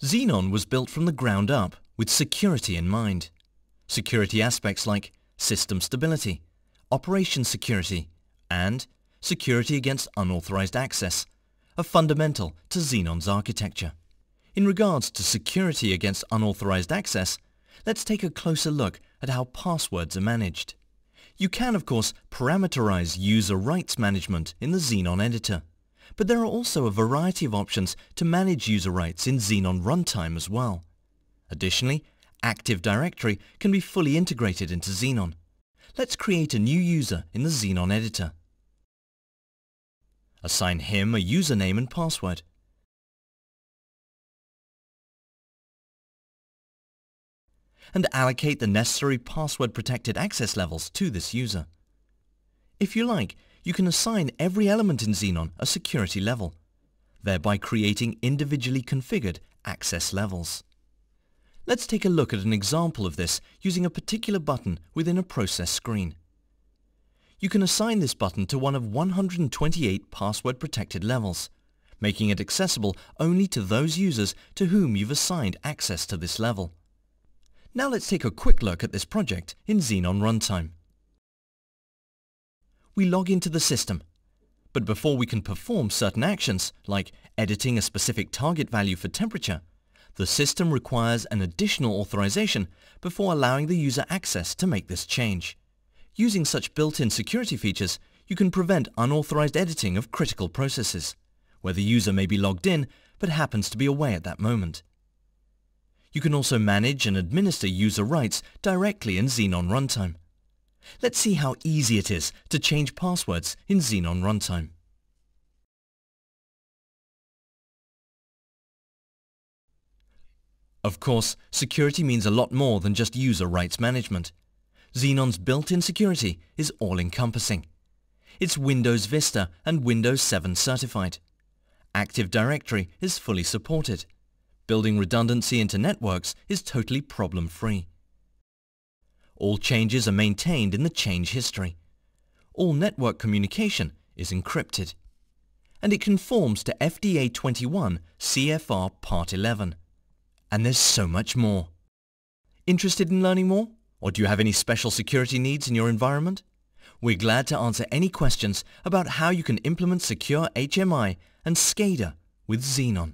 Xenon was built from the ground up with security in mind. Security aspects like system stability, operation security, and security against unauthorized access are fundamental to Xenon's architecture. In regards to security against unauthorized access, let's take a closer look at how passwords are managed. You can, of course, parameterize user rights management in the Xenon editor, but there are also a variety of options to manage user rights in Xenon Runtime as well. Additionally, Active Directory can be fully integrated into Xenon. Let's create a new user in the Xenon editor. Assign him a username and password. And allocate the necessary password-protected access levels to this user. If you like, you can assign every element in Xenon a security level, thereby creating individually configured access levels. Let's take a look at an example of this using a particular button within a process screen. You can assign this button to one of 128 password-protected levels, making it accessible only to those users to whom you've assigned access to this level. Now let's take a quick look at this project in Xenon Runtime. We log into the system, but before we can perform certain actions, like editing a specific target value for temperature, the system requires an additional authorization before allowing the user access to make this change. Using such built-in security features, you can prevent unauthorized editing of critical processes, where the user may be logged in but happens to be away at that moment. You can also manage and administer user rights directly in Xenon Runtime. Let's see how easy it is to change passwords in Xenon Runtime. Of course, security means a lot more than just user rights management. Xenon's built-in security is all-encompassing. It's Windows Vista and Windows 7 certified. Active Directory is fully supported. Building redundancy into networks is totally problem-free. All changes are maintained in the change history. All network communication is encrypted. And it conforms to FDA 21 CFR Part 11. And there's so much more. Interested in learning more? Or do you have any special security needs in your environment? We're glad to answer any questions about how you can implement secure HMI and SCADA with Xenon.